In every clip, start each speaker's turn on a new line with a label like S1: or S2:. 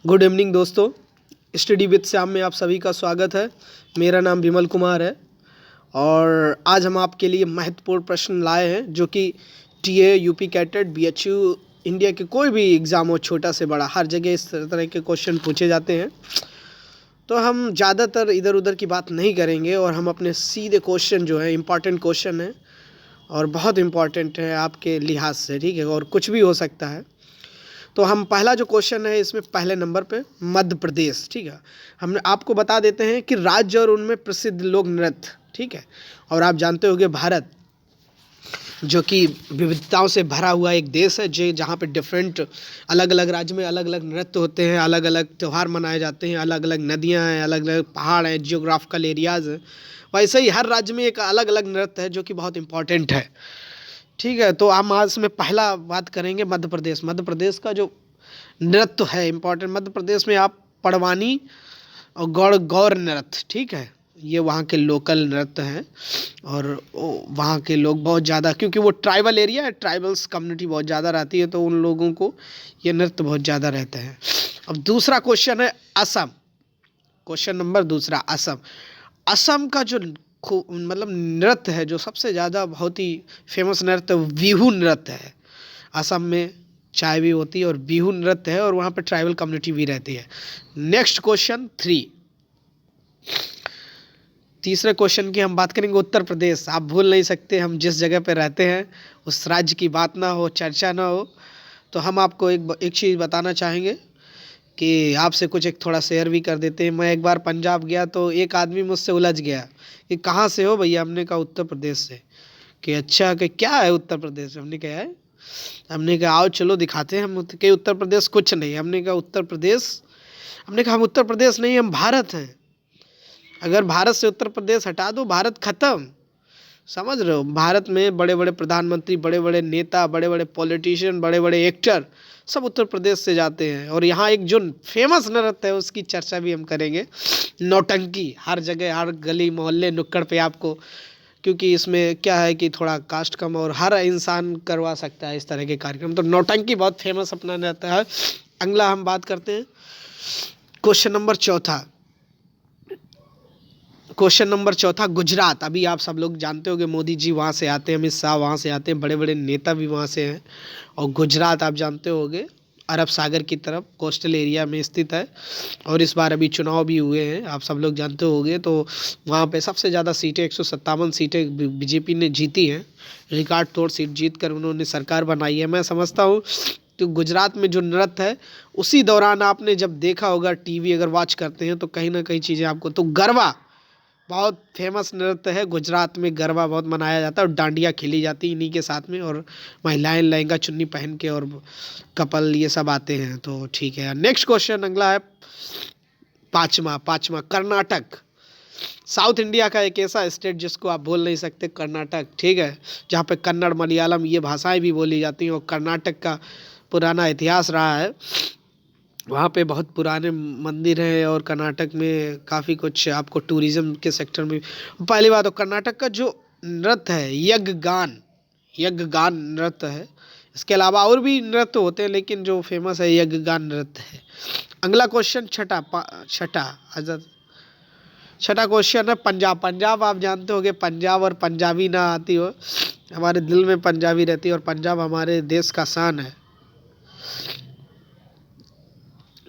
S1: Good evening दोस्तों, study with Shyam में आप सभी का स्वागत है। मेरा नाम विमल कुमार है और आज हम आपके लिए महत्वपूर्ण प्रश्न लाए हैं जो कि TA, UP CATET, BHU, India के कोई भी एग्ज़ाम हो, छोटा से बड़ा, हर जगह इस तरह के क्वेश्चन पूछे जाते हैं। तो हम ज़्यादातर इधर उधर की बात नहीं करेंगे और हम अपने सीधे क्वेश्चन जो है, इम्पॉर्टेंट क्वेश्चन है और बहुत इम्पॉर्टेंट है आपके लिहाज से, ठीक है, और कुछ भी हो सकता है। तो हम पहला जो क्वेश्चन है इसमें पहले नंबर पे मध्य प्रदेश, ठीक है। हम आपको बता देते हैं कि राज्य और उनमें प्रसिद्ध लोक नृत्य, ठीक है। और आप जानते होंगे भारत जो कि विविधताओं से भरा हुआ एक देश है, जो जहाँ पे डिफरेंट अलग अलग राज्य में अलग अलग नृत्य होते हैं, अलग अलग त्यौहार मनाए जाते हैं, अलग अलग नदियाँ हैं, अलग अलग पहाड़ हैं, जियोग्राफिकल एरियाज़ हैं। वैसे ही हर राज्य में एक अलग अलग नृत्य है जो कि बहुत इम्पॉर्टेंट है, ठीक है। तो हम आज में पहला बात करेंगे मध्य प्रदेश। मध्य प्रदेश का जो नृत्य है इम्पॉर्टेंट, मध्य प्रदेश में आप पड़वानी और गौर नृत्य, ठीक है, ये वहाँ के लोकल नृत्य हैं। और वहाँ के लोग बहुत ज़्यादा, क्योंकि वो ट्राइबल एरिया है, ट्राइबल्स कम्युनिटी बहुत ज़्यादा रहती है, तो उन लोगों को ये नृत्य बहुत ज़्यादा रहते हैं। अब दूसरा क्वेश्चन है असम। क्वेश्चन नंबर दूसरा, असम। असम का जो मतलब नृत्य है जो सबसे ज़्यादा बहुत ही फेमस नृत्य बिहू नृत्य है। असम में चाय भी होती है और बिहू नृत्य है और वहाँ पे ट्राइबल कम्युनिटी भी रहती है। नेक्स्ट क्वेश्चन 3, तीसरे क्वेश्चन की हम बात करेंगे उत्तर प्रदेश। आप भूल नहीं सकते, हम जिस जगह पे रहते हैं उस राज्य की बात ना हो, चर्चा ना हो, तो हम आपको एक चीज़ बताना चाहेंगे कि आपसे कुछ एक थोड़ा शेयर भी कर देते हैं। मैं एक बार पंजाब गया तो एक आदमी मुझसे उलझ गया कि कहाँ से हो भैया। हमने कहा उत्तर प्रदेश से। कि अच्छा, कि क्या है उत्तर प्रदेश? हमने कहा है, हमने कहा आओ चलो दिखाते हैं। हम कि उत्तर प्रदेश कुछ नहीं। हमने कहा उत्तर प्रदेश, हमने कहा हम उत्तर प्रदेश नहीं, हम भारत हैं। अगर भारत से उत्तर प्रदेश हटा दो, भारत खत्म। समझ रहे हो? भारत में बड़े बड़े प्रधानमंत्री, बड़े बड़े नेता, बड़े बड़े पॉलिटिशियन, बड़े बड़े एक्टर सब उत्तर प्रदेश से जाते हैं। और यहाँ एक जो फेमस नृत्य है उसकी चर्चा भी हम करेंगे, नौटंकी। हर जगह, हर गली मोहल्ले नुक्कड़ पे आपको, क्योंकि इसमें क्या है कि थोड़ा कास्ट कम और हर इंसान करवा सकता है इस तरह के कार्यक्रम। तो नौटंकी बहुत फेमस अपना रहता है। अगला हम बात करते हैं क्वेश्चन नंबर चौथा। क्वेश्चन नंबर चौथा, गुजरात। अभी आप सब लोग जानते होंगे मोदी जी वहाँ से आते हैं, अमित शाह वहाँ से आते हैं, बड़े बड़े नेता भी वहाँ से हैं। और गुजरात आप जानते होंगे अरब सागर की तरफ कोस्टल एरिया में स्थित है। और इस बार अभी चुनाव भी हुए हैं, आप सब लोग जानते होंगे। तो वहाँ पे सबसे ज़्यादा सीटें, 157 सीटें बीजेपी ने जीती हैं। रिकॉर्ड तोड़ सीट जीत कर उन्होंने सरकार बनाई है। मैं समझता हूँ तो गुजरात में जो नृत्य है उसी दौरान आपने जब देखा होगा, टीवी अगर वॉच करते हैं तो कहीं ना कहीं चीज़ें आपको, तो गरबा बहुत फेमस नृत्य है। गुजरात में गरबा बहुत मनाया जाता है और डांडिया खेली जाती है इन्हीं के साथ में। और महिलाएं लहंगा चुन्नी पहन के और कपल ये सब आते हैं। तो ठीक है, नेक्स्ट क्वेश्चन अगला है पाँचवा, कर्नाटक। साउथ इंडिया का एक ऐसा स्टेट जिसको आप बोल नहीं सकते, कर्नाटक, ठीक है, जहाँ पे कन्नड़, मलयालम ये भाषाएं भी बोली जाती हैं। और कर्नाटक का पुराना इतिहास रहा है, वहाँ पे बहुत पुराने मंदिर हैं और कर्नाटक में काफ़ी कुछ आपको टूरिज़्म के सेक्टर में। पहली बात तो कर्नाटक का जो नृत्य है यज्ञगान नृत्य है। इसके अलावा और भी नृत्य होते हैं लेकिन जो फेमस है यज्ञगान नृत्य है। अगला क्वेश्चन छठा क्वेश्चन है पंजाब। पंजाब आप जानते होंगे, पंजाब और पंजाबी ना आती हो, हमारे दिल में पंजाबी रहती है और पंजाब हमारे देश का शान है,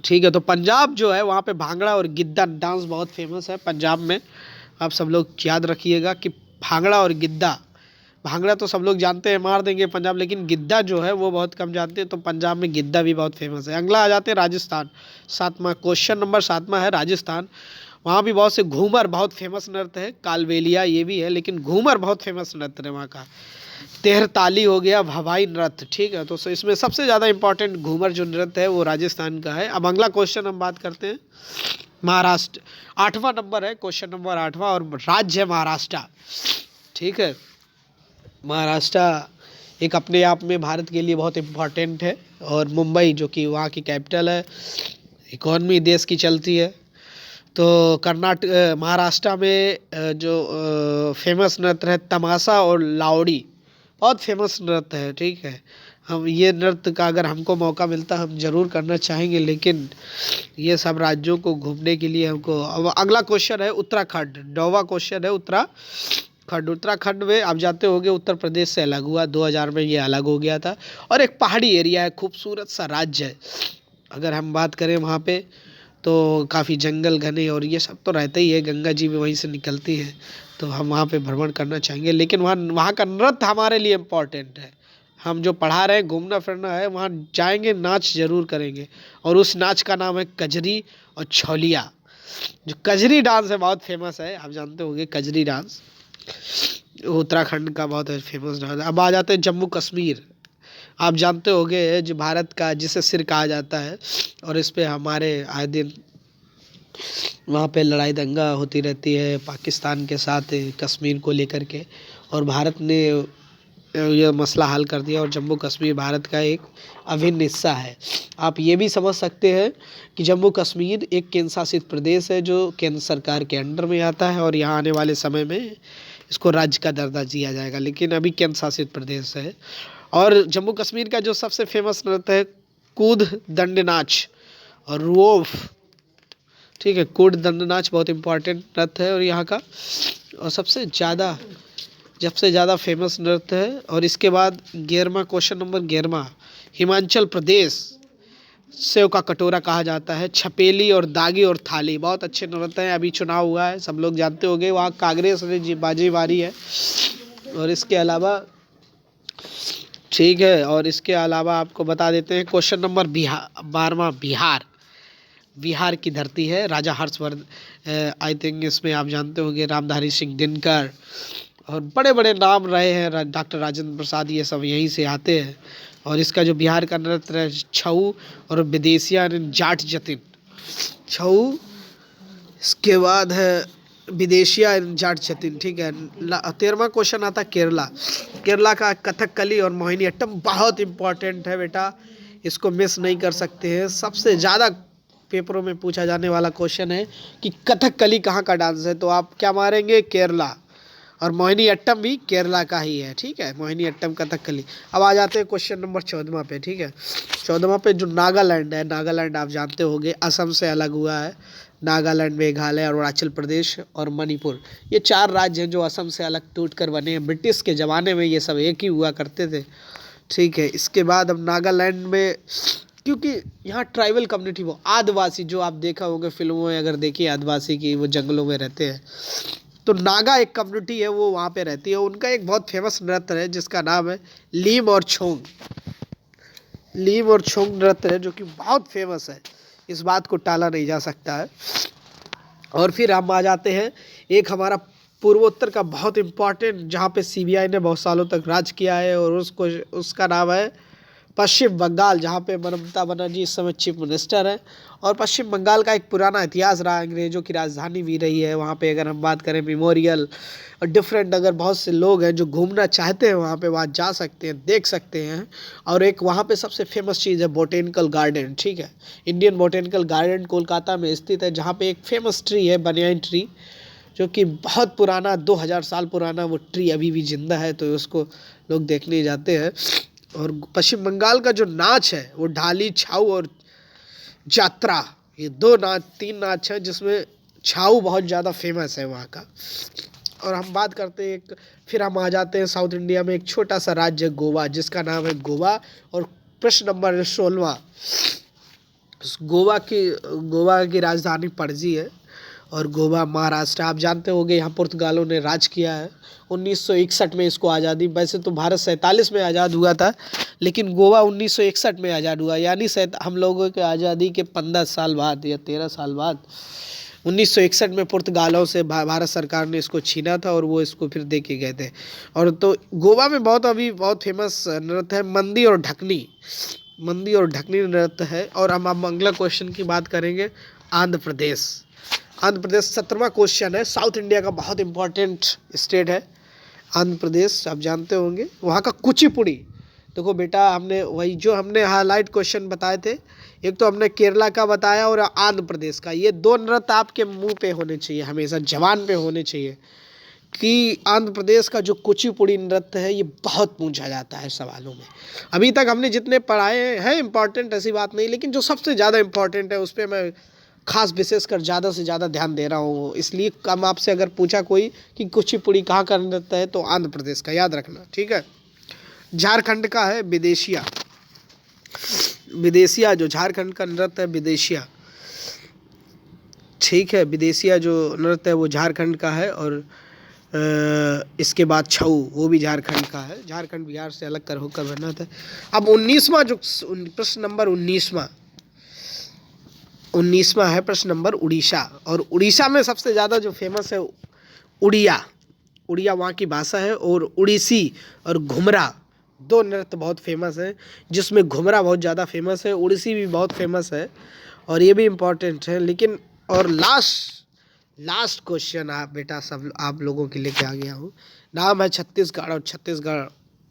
S1: ठीक है। तो पंजाब जो है वहाँ पे भांगड़ा और गिद्दा डांस बहुत फेमस है पंजाब में। आप सब लोग याद रखिएगा कि भांगड़ा और गिद्दा, भांगड़ा तो सब लोग जानते हैं, मार देंगे पंजाब, लेकिन गिद्दा जो है वो बहुत कम जानते हैं। तो पंजाब में गिद्दा भी बहुत फेमस है। अगला आ जाते हैं राजस्थान। क्वेश्चन नंबर 7 है राजस्थान। वहाँ भी बहुत से घूमर बहुत फेमस नृत्य है, कालबेलिया ये भी है, लेकिन घूमर बहुत फेमस नृत्य है वहाँ का। तेहरताली हो गया, भवाई नृत्य, ठीक है। तो इसमें सबसे ज़्यादा इंपॉर्टेंट घूमर जो नृत्य है वो राजस्थान का है। अब अगला क्वेश्चन हम बात करते हैं महाराष्ट्र। 8वां नंबर है, क्वेश्चन नंबर 8वां, और राज्य है महाराष्ट्र, ठीक है। महाराष्ट्र एक अपने आप में भारत के लिए बहुत इम्पॉर्टेंट है। और मुंबई जो कि वहाँ की कैपिटल है, इकॉनमी देश की चलती है। तो महाराष्ट्र में जो फेमस नृत्य है तमाशा और लावड़ी, बहुत फेमस नृत्य है, ठीक है। हम ये नृत्य का अगर हमको मौका मिलता हम ज़रूर करना चाहेंगे, लेकिन ये सब राज्यों को घूमने के लिए हमको। अब अगला क्वेश्चन है उत्तराखंड, 9वां क्वेश्चन है उत्तराखंड। उत्तराखंड में आप जाते होंगे उत्तर प्रदेश से अलग हुआ, 2000 में ये अलग हो गया था, और एक पहाड़ी एरिया है, खूबसूरत सा राज्य है। अगर हम बात करें वहाँ पे तो काफ़ी जंगल घने और ये सब तो रहता ही है, गंगा जी भी वहीं से निकलती है, तो हम वहाँ पे भ्रमण करना चाहेंगे। लेकिन वहाँ वहाँ का नृत्य हमारे लिए इम्पोर्टेंट है। हम जो पढ़ा रहे हैं, घूमना फिरना है, वहाँ जाएंगे, नाच जरूर करेंगे। और उस नाच का नाम है कजरी और छोलिया। जो कजरी डांस है बहुत फेमस है, आप जानते होंगे कजरी डांस उत्तराखंड का बहुत फेमस डांस है। अब आ जाते हैं जम्मू कश्मीर। आप जानते होंगे जो भारत का जिसे सिर कहा जाता है, और इस पे हमारे आए दिन वहाँ पे लड़ाई दंगा होती रहती है पाकिस्तान के साथ कश्मीर को लेकर के, और भारत ने यह मसला हल कर दिया और जम्मू कश्मीर भारत का एक अभिन्न हिस्सा है। आप ये भी समझ सकते हैं कि जम्मू कश्मीर एक केंद्र शासित प्रदेश है जो केंद्र सरकार के अंडर में आता है, और यहाँ आने वाले समय में इसको राज्य का दर्जा दिया जाएगा, लेकिन अभी केंद्र शासित प्रदेश है। और जम्मू कश्मीर का जो सबसे फेमस नृत्य है कूद दंड नाच और रोफ, ठीक है, कूद दंड नाच बहुत इम्पोर्टेंट नृत्य है और यहाँ का, और सबसे ज़्यादा फेमस नृत्य है। और इसके बाद 11वां question number 11वां, Himachal Pradesh save का कटोरा कहा जाता है, छपेली और दागी और थाली बहुत अच्छे नृत्य हैं। अभी चुनाव हुआ है, सब लोग जानते होंगे, वहाँ कांग्रेस ने बाजी मारी है। और इसके अलावा ठीक है, और इसके अलावा आपको बता देते हैं क्वेश्चन नंबर 12वां, बिहार की धरती है, राजा हर्षवर्धन आई थिंक इसमें आप जानते होंगे, रामधारी सिंह दिनकर और बड़े बड़े नाम रहे हैं, डॉक्टर राजेंद्र प्रसाद, ये सब यहीं से आते हैं। और इसका जो बिहार का नृत्य है छऊ और विदेशिया जाट जतिन, छऊ, इसके बाद है विदेशिया जाट जतिन, ठीक है। 13वां क्वेश्चन आता है केरला का कथकली और मोहिनीअट्टम बहुत इंपॉर्टेंट है बेटा, इसको मिस नहीं कर सकते हैं। सबसे ज़्यादा पेपरों में पूछा जाने वाला क्वेश्चन है कि कथकली कहाँ का डांस है, तो आप क्या मारेंगे, केरला। और मोहिनीअट्टम भी केरला का ही है, ठीक है, मोहिनीअट्टम कथकली। अब आ जाते हैं क्वेश्चन नंबर 14वां पे, ठीक है। 14वां पे जो नागालैंड है, नागालैंड आप जानते होंगे असम से अलग हुआ है। नागालैंड, मेघालय, अरुणाचल प्रदेश और मणिपुर, ये 4 राज्य हैं जो असम से अलग टूट कर बने हैं। ब्रिटिश के ज़माने में ये सब एक ही हुआ करते थे, ठीक है। इसके बाद अब नागालैंड में, क्योंकि यहाँ ट्राइबल कम्युनिटी, वो आदिवासी जो आप देखा होगा फिल्मों में, अगर देखिए आदिवासी की, वो जंगलों में रहते हैं, तो नागा एक कम्युनिटी है वो वहाँ पे रहती है। उनका एक बहुत फेमस नृत्य है जिसका नाम है लीम और छोंग नृत्य है, जो कि बहुत फेमस है, इस बात को टाला नहीं जा सकता है। और फिर हम आ जाते हैं एक हमारा पूर्वोत्तर का बहुत इम्पोर्टेंट, जहाँ पे सीबीआई ने बहुत सालों तक राज किया है, और उसका नाम है पश्चिम बंगाल, जहाँ पे ममता बनर्जी इस समय चीफ मिनिस्टर है। और पश्चिम बंगाल का एक पुराना इतिहास रहा, अंग्रेज़ों की राजधानी भी रही है। वहाँ पे अगर हम बात करें मेमोरियल और डिफरेंट, अगर बहुत से लोग हैं जो घूमना चाहते हैं वहाँ पे, वहाँ जा सकते हैं, देख सकते हैं। और एक वहाँ पे सबसे फेमस चीज़ है बोटेनिकल गार्डन, ठीक है, इंडियन बोटेनिकल गार्डन कोलकाता में स्थित है, जहाँ पे एक फेमस ट्री है बनियान ट्री, जो कि बहुत पुराना, 2000 साल पुराना वो ट्री अभी भी जिंदा है, तो उसको लोग देखने जाते हैं। और पश्चिम बंगाल का जो नाच है वो ढाली, छाऊ और जात्रा, ये 3 नाच हैं, जिसमें छाऊ बहुत ज़्यादा फेमस है वहाँ का। और हम बात करते हैं फिर हम आ जाते हैं साउथ इंडिया में एक छोटा सा राज्य गोवा, जिसका नाम है गोवा। और प्रश्न नंबर 16वां, गोवा की राजधानी पणजी है, और गोवा महाराष्ट्र, आप जानते होंगे यहाँ पुर्तगालों ने राज किया है। 1961 में इसको आज़ादी, वैसे तो भारत 47 में आज़ाद हुआ था, लेकिन गोवा 1961 में आज़ाद हुआ, यानी हम लोगों के आज़ादी के 15 साल बाद या 13 साल बाद 1961 में पुर्तगालों से भारत सरकार ने इसको छीना था, और वो इसको फिर दे के गए थे। और तो गोवा में अभी बहुत फेमस नृत्य है मंदी और ढकनी नृत्य है। और हम अगला क्वेश्चन की बात करेंगे आंध्र प्रदेश 17वां क्वेश्चन है, साउथ इंडिया का बहुत इंपॉर्टेंट स्टेट है आंध्र प्रदेश, आप जानते होंगे। वहाँ का कुचिपुड़ी, देखो बेटा, हमने हाईलाइट क्वेश्चन बताए थे, एक तो हमने केरला का बताया और आंध्र प्रदेश का, ये 2 नृत्य आपके मुंह पे होने चाहिए, हमेशा जबान पे होने चाहिए। कि आंध्र प्रदेश का जो कुचिपुड़ी नृत्य है ये बहुत पूछा जाता है सवालों में। अभी तक हमने जितने पढ़ाए हैं इम्पॉर्टेंट, ऐसी बात नहीं, लेकिन जो सबसे ज़्यादा इम्पॉर्टेंट है उस पर मैं खास विशेष कर ज़्यादा से ज़्यादा ध्यान दे रहा हूँ। इसलिए कम आपसे अगर पूछा कोई कि कुचिपुड़ी कहाँ का नृत्य है तो आंध्र प्रदेश का याद रखना, ठीक है। झारखंड का है विदेशिया। विदेशिया जो झारखंड का नृत्य है विदेशिया, ठीक है। विदेशिया जो नृत्य है वो झारखंड का है। और इसके बाद छऊ वो भी झारखंड का है। झारखंड बिहार से अलग कर होकर बना था। अब 19वां जो प्रश्न नंबर 19वां है प्रश्न नंबर उड़ीसा। और उड़ीसा में सबसे ज़्यादा जो फेमस है उड़िया। उड़िया वहाँ की भाषा है। और उड़ीसी और घुमरा दो नृत्य बहुत फेमस है, जिसमें घुमरा बहुत ज़्यादा फेमस है, उड़ीसी भी बहुत फेमस है और ये भी इम्पोर्टेंट है। लेकिन और लास्ट क्वेश्चन आप बेटा सब आप लोगों के लिए क्या गया हूँ। नाम है छत्तीसगढ़। और छत्तीसगढ़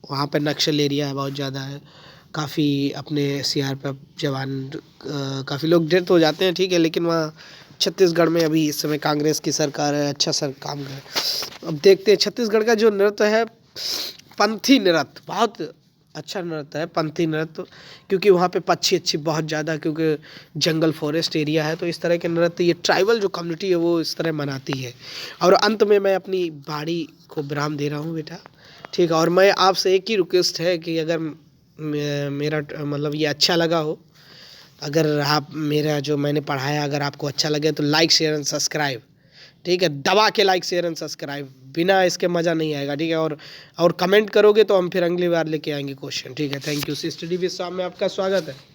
S1: वहाँ पे नक्सल एरिया है, बहुत ज़्यादा है। काफ़ी अपने सीआरपीएफ जवान काफ़ी लोग डेथ हो जाते हैं, ठीक है। लेकिन वहाँ छत्तीसगढ़ में अभी इस समय कांग्रेस की सरकार है, अच्छा सर काम कर। अब देखते हैं छत्तीसगढ़ का जो नृत्य है पंथी नृत्य, बहुत अच्छा नृत्य है पंथी नृत्य, क्योंकि वहाँ पे पक्षी बहुत ज़्यादा, क्योंकि जंगल फॉरेस्ट एरिया है। तो इस तरह के नृत्य ये ट्राइबल जो कम्युनिटी है वो इस तरह मनाती है। और अंत में मैं अपनी बाड़ी को विराम दे रहा हूँ बेटा, ठीक है। और मैं आपसे एक ही रिक्वेस्ट है कि अगर मेरा मतलब ये अच्छा लगा हो, अगर आप मेरा जो मैंने पढ़ाया अगर आपको अच्छा लगे तो लाइक शेयर एंड सब्सक्राइब, ठीक है। दबा के लाइक शेयर एंड सब्सक्राइब, बिना इसके मज़ा नहीं आएगा, ठीक है। और कमेंट करोगे तो हम फिर अगली बार लेके आएंगे क्वेश्चन, ठीक है। Thank you. स्टडी विद शाम में आपका स्वागत है।